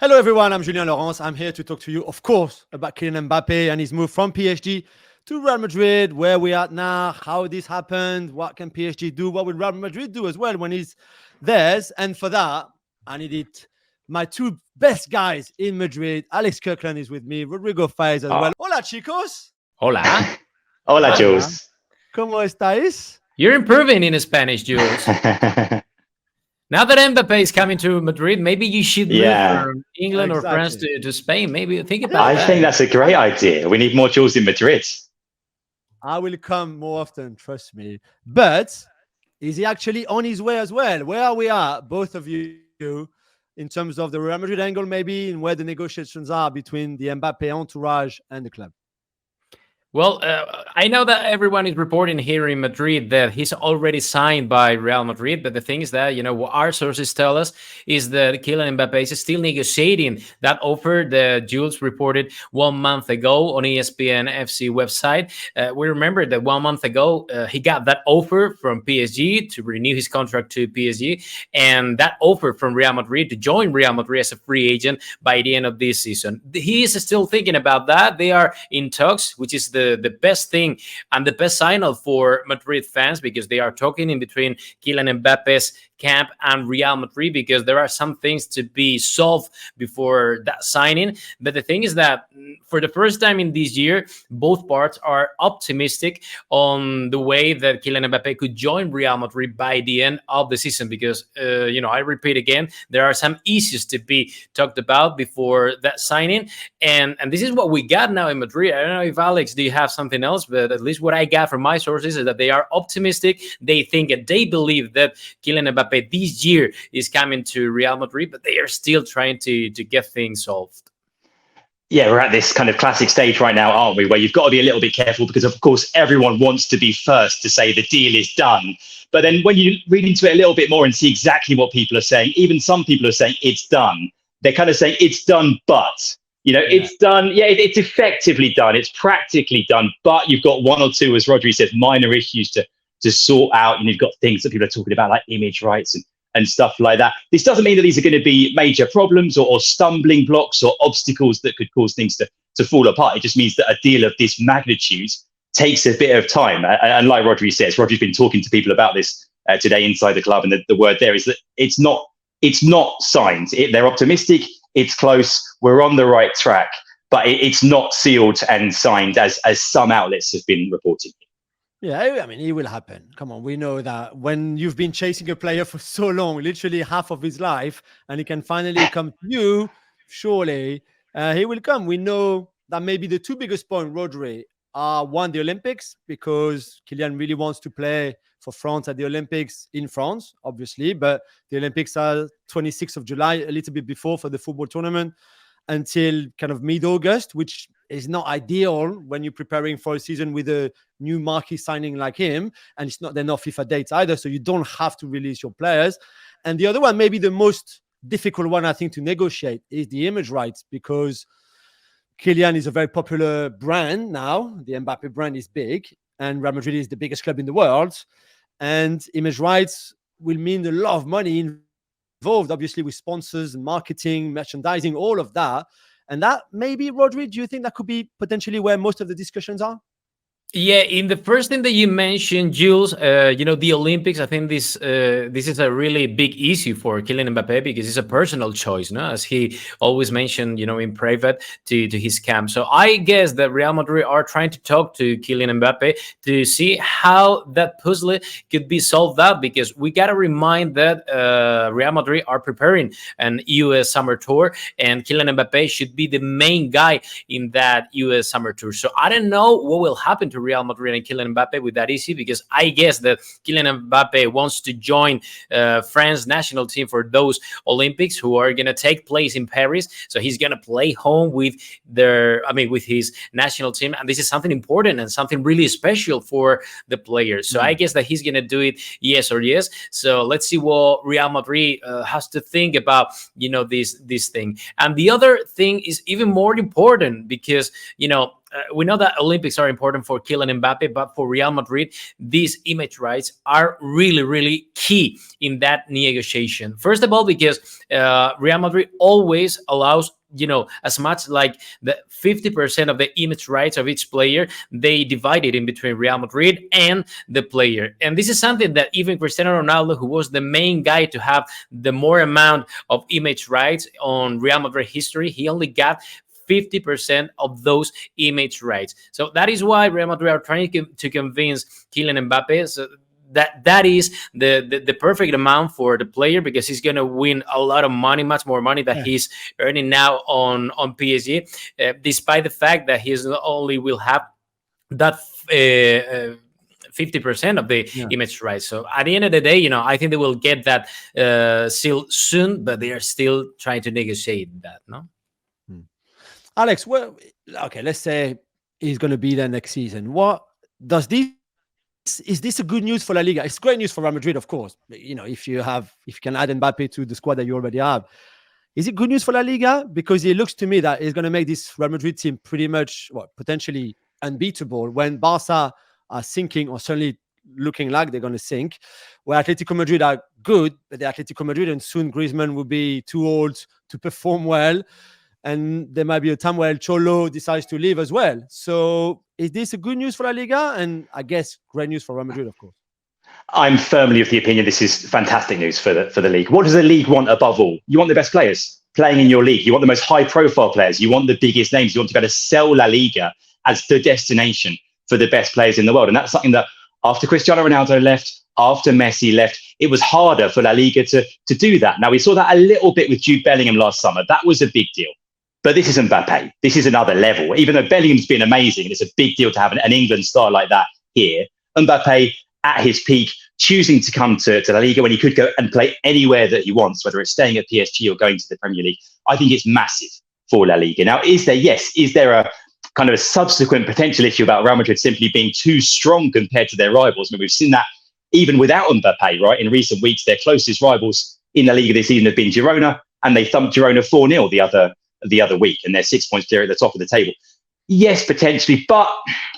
Hello, everyone. I'm Julien Laurence. I'm here to talk to you, of course, about Kylian Mbappe and his move from PSG to Real Madrid, where we are now, how this happened, what can PSG do, what will Real Madrid do as well when he's theirs. And for that, I needed my two best guys in Madrid. Alex Kirkland is with me, Rodrigo Faez as well. Hola, chicos. Hola. Hola, Jules. ¿Cómo estáis? You're improving in Spanish, Jules. Now that Mbappe is coming to Madrid, maybe you should move from England or France to Spain. Maybe think about that. I think that's a great idea. We need more Jules in Madrid. I will come more often, trust me. But is he actually on his way as well? Where are we at, both of you, in terms of the Real Madrid angle, maybe, and where the negotiations are between the Mbappe entourage and the club? Well, I know that everyone is reporting here in Madrid that he's already signed by Real Madrid. But the thing is that, what our sources tell us is that Kylian Mbappe is still negotiating that offer that Jules reported 1 month ago on ESPN FC website. We remember that 1 month ago, he got that offer from PSG to renew his contract to PSG. And that offer from Real Madrid to join Real Madrid as a free agent by the end of this season. He is still thinking about that. They are in talks, which is the best thing and the best signal for Madrid fans, because they are talking in between Kylian Mbappe's camp and Real Madrid, because there are some things to be solved before that signing. But the thing is that for the first time in this year, both parts are optimistic on the way that Kylian Mbappe could join Real Madrid by the end of the season, because I repeat again, there are some issues to be talked about before that signing, and this is what we got now in Madrid. I don't know if Alex, do you have something else? But at least what I got from my sources is that they are optimistic. They think and they believe that Kylian Mbappe this year is coming to Real Madrid, but they are still trying to get things solved. Yeah, we're at this kind of classic stage right now, aren't we? Where you've got to be a little bit careful because, of course, everyone wants to be first to say the deal is done. But then when you read into it a little bit more and see exactly what people are saying, even some people are saying it's done. They're kind of saying it's done, but, it's done. Yeah, it's effectively done. It's practically done. But you've got one or two, as Rodri says, minor issues to sort out. And you've got things that people are talking about like image rights and stuff like that. This doesn't mean that these are going to be major problems or stumbling blocks or obstacles that could cause things to fall apart. It just means that a deal of this magnitude takes a bit of time. And like Rodri says, Rodri's been talking to people about this today inside the club, and the word there is that it's not signed. They're optimistic. It's close. We're on the right track, but it's not sealed and signed as some outlets have been reporting. Yeah, I mean, it will happen. Come on, we know that when you've been chasing a player for so long, literally half of his life, and he can finally come to you, surely he will come. We know that maybe the two biggest points, Rodri, are one, the Olympics, because Kylian really wants to play for France at the Olympics in France, obviously, but the Olympics are 26th of July, a little bit before for the football tournament, until kind of mid-August, which is not ideal when you're preparing for a season with a new marquee signing like him. And it's not enough FIFA dates either, so you don't have to release your players. And the other one, maybe the most difficult one, I think, to negotiate is the image rights, because Kylian is a very popular brand now. The Mbappe brand is big, and Real Madrid is the biggest club in the world. And image rights will mean a lot of money involved, obviously, with sponsors and marketing, merchandising, all of that. And that maybe, Rodri, do you think that could be potentially where most of the discussions are? Yeah, in the first thing that you mentioned, Jules, the Olympics, I think this is a really big issue for Kylian Mbappe, because it's a personal choice, no? As he always mentioned, in private to his camp. So I guess that Real Madrid are trying to talk to Kylian Mbappe to see how that puzzle could be solved out, because we got to remind that Real Madrid are preparing an US summer tour, and Kylian Mbappe should be the main guy in that US summer tour. So I don't know what will happen to Real Madrid and Kylian Mbappe with that issue, because I guess that Kylian Mbappe wants to join France national team for those Olympics, who are going to take place in Paris. So he's going to play home with his national team, and this is something important and something really special for the players. So I guess that he's going to do it, yes or yes. So let's see what Real Madrid has to think about, this thing. And the other thing is even more important, because we know that Olympics are important for Kylian Mbappe, but for Real Madrid, these image rights are really, really key in that negotiation. First of all, because Real Madrid always allows, as much like the 50% of the image rights of each player, they divide it in between Real Madrid and the player. And this is something that even Cristiano Ronaldo, who was the main guy to have the more amount of image rights on Real Madrid history, he only got 50% of those image rights. So that is why Real Madrid are trying to convince Kylian Mbappe. So that is the perfect amount for the player, because he's going to win a lot of money, much more money that he's earning now on PSG, despite the fact that he's not only will have that 50% of the image rights. So at the end of the day, I think they will get that seal soon, but they are still trying to negotiate that, no? Alex, well, okay, let's say he's going to be there next season. What does this? Is this a good news for La Liga? It's great news for Real Madrid, of course. If you can add Mbappe to the squad that you already have, is it good news for La Liga? Because it looks to me that it's going to make this Real Madrid team pretty much, potentially unbeatable when Barca are sinking, or certainly looking like they're going to sink. Where Atletico Madrid are good, but the Atletico Madrid, and soon Griezmann will be too old to perform well. And there might be a time where El Cholo decides to leave as well. So is this a good news for La Liga? And I guess great news for Real Madrid, of course. I'm firmly of the opinion this is fantastic news for the league. What does the league want above all? You want the best players playing in your league. You want the most high-profile players. You want the biggest names. You want to be able to sell La Liga as the destination for the best players in the world. And that's something that after Cristiano Ronaldo left, after Messi left, it was harder for La Liga to do that. Now, we saw that a little bit with Jude Bellingham last summer. That was a big deal. But this is Mbappe. This is another level. Even though Bellingham's been amazing, it's a big deal to have an England star like that here. Mbappe, at his peak, choosing to come to La Liga when he could go and play anywhere that he wants, whether it's staying at PSG or going to the Premier League. I think it's massive for La Liga. Now, is there a kind of a subsequent potential issue about Real Madrid simply being too strong compared to their rivals? I mean, we've seen that even without Mbappe, right? In recent weeks, their closest rivals in La Liga this season have been Girona, and they thumped Girona 4-0 the other week, and they're 6 points clear at the top of the table. Yes, potentially, but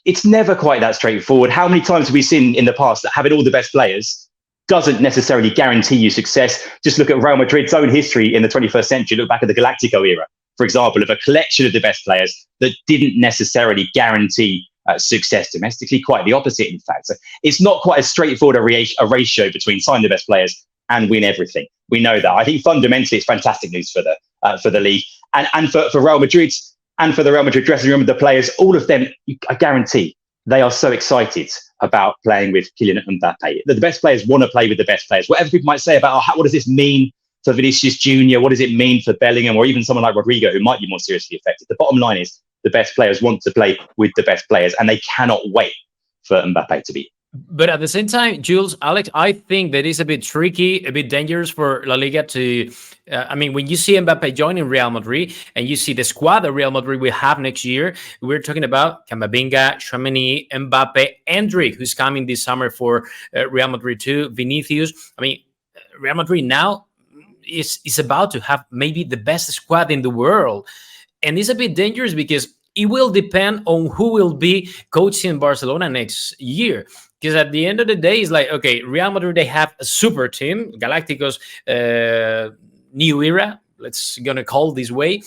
it's never quite that straightforward. How many times have we seen in the past that having all the best players doesn't necessarily guarantee you success? Just look at Real Madrid's own history in the 21st century. Look back at the Galactico era, for example, of a collection of the best players that didn't necessarily guarantee success domestically. Quite the opposite, in fact. So it's not quite as straightforward a ratio between sign the best players and win everything. We know that. I think fundamentally it's fantastic news for the league. And for Real Madrid and for the Real Madrid dressing room, the players, all of them, I guarantee they are so excited about playing with Kylian Mbappe. The best players want to play with the best players. Whatever people might say about what does this mean for Vinicius Jr., what does it mean for Bellingham, or even someone like Rodrigo, who might be more seriously affected. The bottom line is the best players want to play with the best players, and they cannot wait for Mbappe to be. But at the same time, Jules, Alex, I think that is a bit tricky, a bit dangerous for La Liga to... when you see Mbappe joining Real Madrid and you see the squad that Real Madrid will have next year, we're talking about Camavinga, Tchouaméni, Mbappe, Endrick, who's coming this summer for Real Madrid too, Vinicius. Real Madrid now is about to have maybe the best squad in the world. And it's a bit dangerous because it will depend on who will be coaching Barcelona next year. Because at the end of the day, it's like, okay, Real Madrid, they have a super team, Galacticos new era, let's gonna call this way.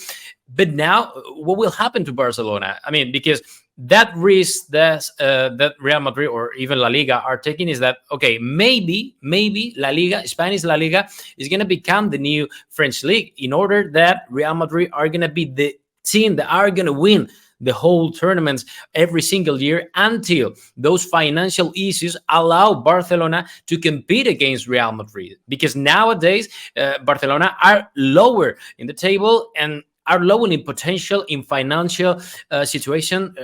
But now, what will happen to Barcelona? Because that risk that Real Madrid or even La Liga are taking is that, okay, maybe La Liga, Spanish La Liga, is gonna become the new French league, in order that Real Madrid are gonna be the team that are gonna win the whole tournaments every single year, until those financial issues allow Barcelona to compete against Real Madrid. Because nowadays, Barcelona are lower in the table and are lower in potential in financial situation,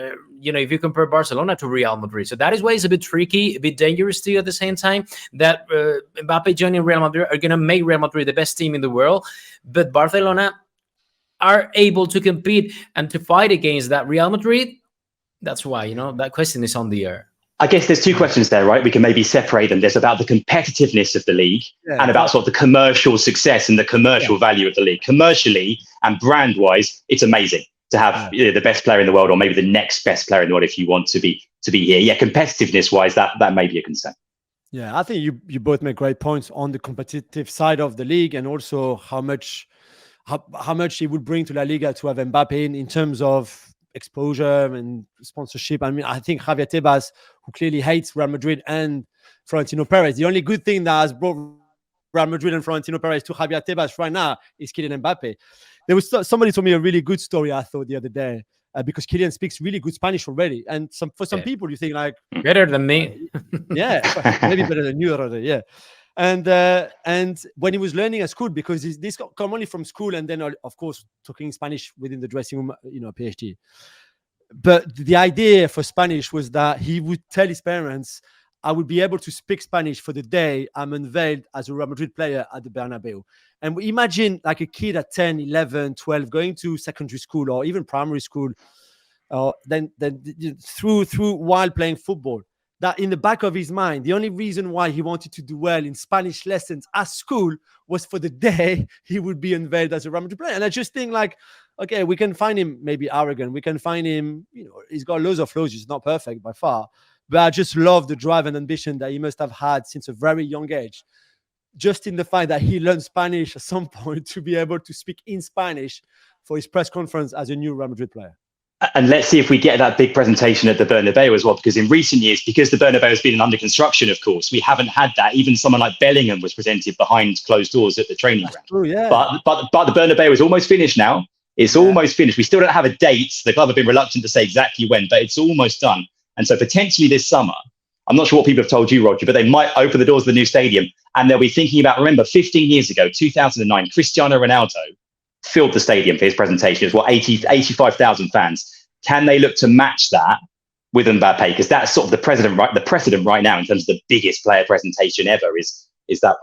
if you compare Barcelona to Real Madrid. So that is why it's a bit tricky, a bit dangerous too at the same time, that Mbappe joining Real Madrid are going to make Real Madrid the best team in the world. But Barcelona are able to compete and to fight against that Real Madrid. That's why, that question is on the air. I guess there's two questions there, right? We can maybe separate them. There's about the competitiveness of the league and about sort of the commercial success and the commercial value of the league. Commercially and brand-wise, it's amazing to have the best player in the world, or maybe the next best player in the world, if you want to be here. Yeah, competitiveness wise, that may be a concern. Yeah, I think you both make great points on the competitive side of the league, and also how much it would bring to La Liga to have Mbappe in terms of exposure and sponsorship. I mean, I think Javier Tebas, who clearly hates Real Madrid and Florentino Perez, the only good thing that has brought Real Madrid and Florentino Perez to Javier Tebas right now is Kylian Mbappe. There was somebody told me a really good story, I thought, the other day, because Kylian speaks really good Spanish already. And for some people, you think like... Better than me. Yeah, maybe better than you, Rodrigo, yeah. And when he was learning at school, because this come only from school, and then of course talking Spanish within the dressing room, PSG. But the idea for Spanish was that he would tell his parents, I would be able to speak Spanish for the day I'm unveiled as a Real Madrid player at the Bernabeu. And imagine like a kid at 10, 11, 12 going to secondary school or even primary school, then through while playing football. That in the back of his mind, the only reason why he wanted to do well in Spanish lessons at school was for the day he would be unveiled as a Real Madrid player. And I just think like, okay, we can find him maybe arrogant. We can find him, he's got loads of flaws. He's not perfect by far. But I just love the drive and ambition that he must have had since a very young age. Just in the fact that he learned Spanish at some point to be able to speak in Spanish for his press conference as a new Real Madrid player. And let's see if we get that big presentation at the Bernabeu as well, because in recent years, because the Bernabeu has been under construction, of course, we haven't had that. Even someone like Bellingham was presented behind closed doors at the training ground. True, yeah. But the Bernabeu is almost finished now. It's almost finished. We still don't have a date. The club have been reluctant to say exactly when, but it's almost done. And so potentially this summer, I'm not sure what people have told you, Roger, but they might open the doors of the new stadium, and they'll be thinking about, remember, 15 years ago, 2009, Cristiano Ronaldo filled the stadium for his presentation. It was 85,000 fans. Can they look to match that with Mbappe? Because that's sort of the precedent right now in terms of the biggest player presentation ever is that.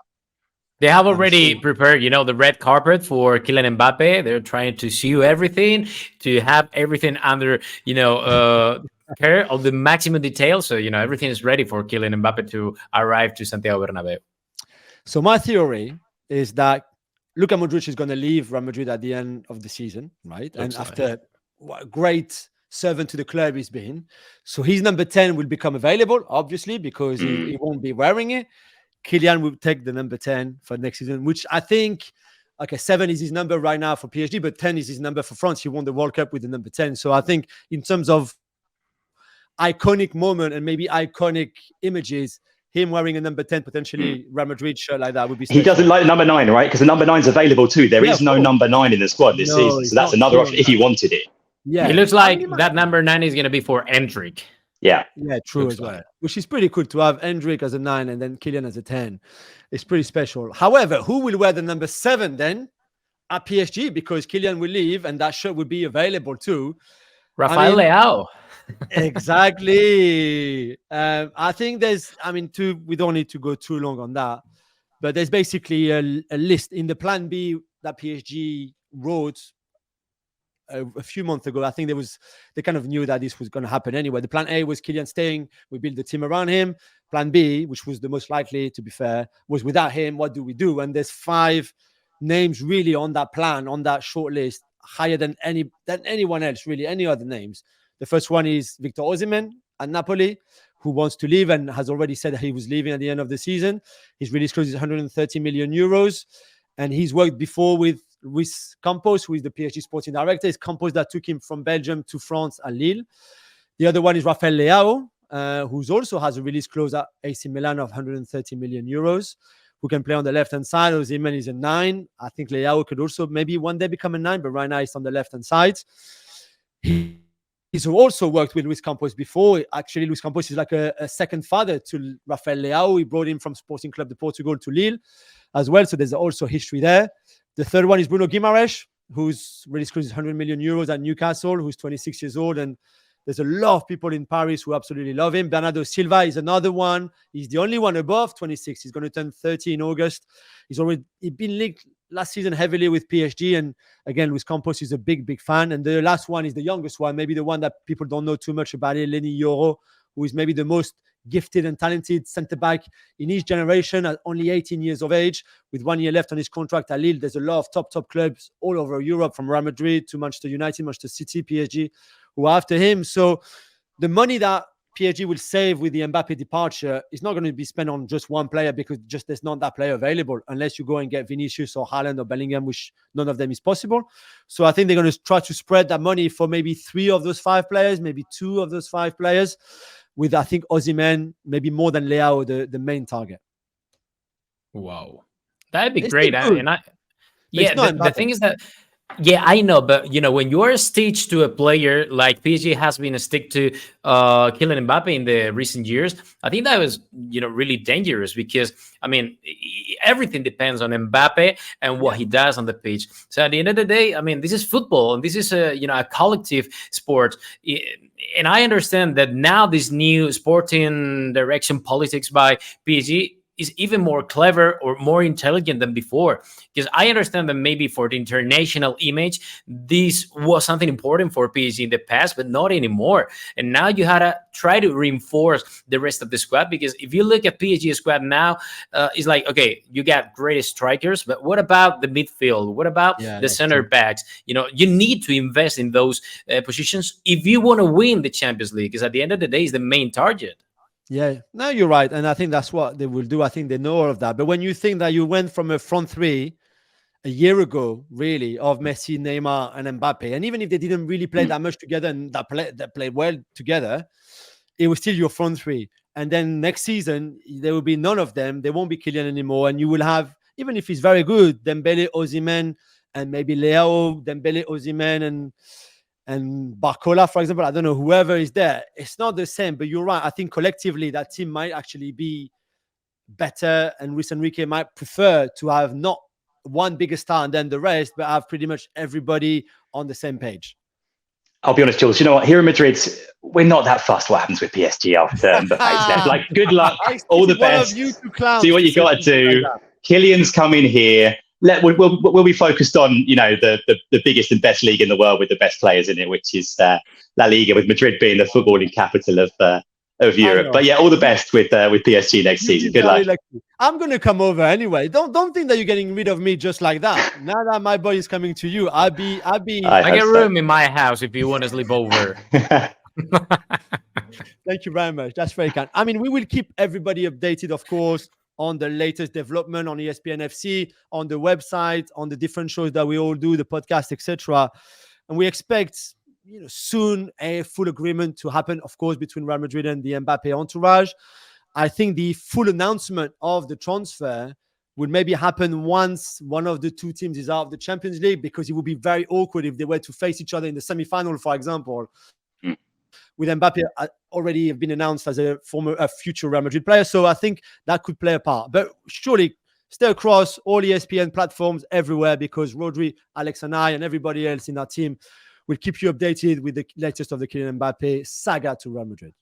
They have already prepared, the red carpet for Kylian Mbappe. They're trying to see everything, to have everything under, care of the maximum detail. So, everything is ready for Kylian Mbappe to arrive to Santiago Bernabeu. So my theory is that Luka Modric is going to leave Real Madrid at the end of the season, right? And after what a great servant to the club he's been. So his number 10 will become available, obviously, because he won't be wearing it. Kylian will take the number 10 for next season, which I think, 7 is his number right now for PSG, but 10 is his number for France. He won the World Cup with the number 10. So I think in terms of iconic moment and maybe iconic images, him wearing a number 10, potentially Real Madrid shirt like that would be special. He doesn't like number 9, right? Because the number 9's available too. There is no number 9 in the squad this season. So that's another option if he wanted it. Yeah, it looks like that number 9 is going to be for Endrick. Yeah, true as well. Which is pretty cool to have Endrick as a 9 and then Kylian as a 10. It's pretty special. However, who will wear the number 7 then at PSG? Because Kylian will leave and that shirt will be available too. Rafael Leao. Exactly. I think we don't need to go too long on that, but there's basically a list in the Plan B that PSG wrote a few months ago. I think they kind of knew that this was going to happen anyway. The plan A was Kylian staying. We build the team around him. Plan B, which was the most likely, to be fair, was without him. What do we do? And there's 5 names really on that plan, on that short list, higher than anyone else, really, any other names. The first one is Victor Osimhen at Napoli, who wants to leave and has already said that he was leaving at the end of the season. His release clause is 130 million euros. And he's worked before with Luis Campos, who is the PSG sporting director. It's Campos that took him from Belgium to France and Lille. The other one is Rafael Leao, who also has a release clause at AC Milan of 130 million euros, who can play on the left-hand side. Osimhen is a 9. I think Leao could also maybe one day become a 9, but right now he's on the left-hand side. He's also worked with Luis Campos before. Actually, Luis Campos is like a second father to Rafael Leao. He brought him from Sporting Club de Portugal to Lille as well. So there's also history there. The third one is Bruno Guimaraes, whose release clause is 100 million euros at Newcastle, who's 26 years old. And there's a lot of people in Paris who absolutely love him. Bernardo Silva is another one. He's the only one above 26. He's going to turn 30 in August. He's been linked last season heavily with PSG. And again, Luis Campos is a big fan. And the last one is the youngest one, maybe the one that people don't know too much about it, Lenny Yoro, who is maybe the most gifted and talented centre-back in his generation at only 18 years of age, with 1 year left on his contract at Lille. There's a lot of top clubs all over Europe, from Real Madrid to Manchester United, Manchester City, PSG, who are after him. So the money that PSG will save with the Mbappe departure is not going to be spent on just one player, because just there's not that player available unless you go and get Vinicius or Haaland or Bellingham, which none of them is possible. So I think they're going to try to spread that money for maybe 3 of those 5 players, maybe 2 of those 5 players, with, I think, Osimhen maybe more than Leao the main target. Wow, that'd be It's great. still good. And It's the thing is that, yeah, I know, but when you are stitched to a player like PSG has been a stick to Kylian Mbappe in the recent years, I think that was really dangerous, because I mean, everything depends on Mbappe and what he does on the pitch. So at the end of the day, I mean, this is football, and this is a collective sport. And I understand that now this new sporting direction politics by PSG is even more clever or more intelligent than before, because I understand that maybe for the international image, this was something important for PSG in the past, but not anymore. And now you had to try to reinforce the rest of the squad, because if you look at PSG squad now, it's like, okay, you got great strikers, but what about the midfield? What about the center backs? You need to invest in those positions if you want to win the Champions League, because at the end of the day, it's the main target. Yeah, no, you're right. And I think that's what they will do. I think they know all of that. But when you think that you went from a front 3 a year ago, really, of Messi, Neymar, and Mbappe, and even if they didn't really play that much together and that played well together, it was still your front 3. And then next season, there will be none of them. There won't be Kylian anymore. And you will have, even if he's very good, Dembele, Osimhen, and maybe Leao, Dembele, Osimhen, and Barcola, for example. I don't know, whoever is there, it's not the same. But you're right. I think collectively that team might actually be better, and Luis Enrique might prefer to have not one bigger star and then the rest, but have pretty much everybody on the same page. I'll be honest, Jules, you know what? Here in Madrid, we're not that fussed what happens with PSG after Mbappe's left. Like, good luck, all the best. See what you got to do. Kylian's coming here. We'll be focused on the biggest and best league in the world with the best players in it, which is La Liga, with Madrid being the footballing capital of Europe. But yeah, all the best with PSG next season. Good luck. I'm going to come over anyway. Don't think that you're getting rid of me just like that. Now that my boy is coming to you, I get room in my house if you want to sleep over. Thank you very much. That's very kind. I mean, we will keep everybody updated, of course, on the latest development on ESPN FC, on the website, on the different shows that we all do, the podcast, etc. And we expect soon a full agreement to happen, of course, between Real Madrid and the Mbappe entourage. I think the full announcement of the transfer would maybe happen once one of the 2 teams is out of the Champions League, because it would be very awkward if they were to face each other in the semi-final, for example, with Mbappe already have been announced as a future Real Madrid player. So I think that could play a part. But surely stay across all ESPN platforms everywhere, because Rodri, Alex and I and everybody else in our team will keep you updated with the latest of the Kylian Mbappe saga to Real Madrid.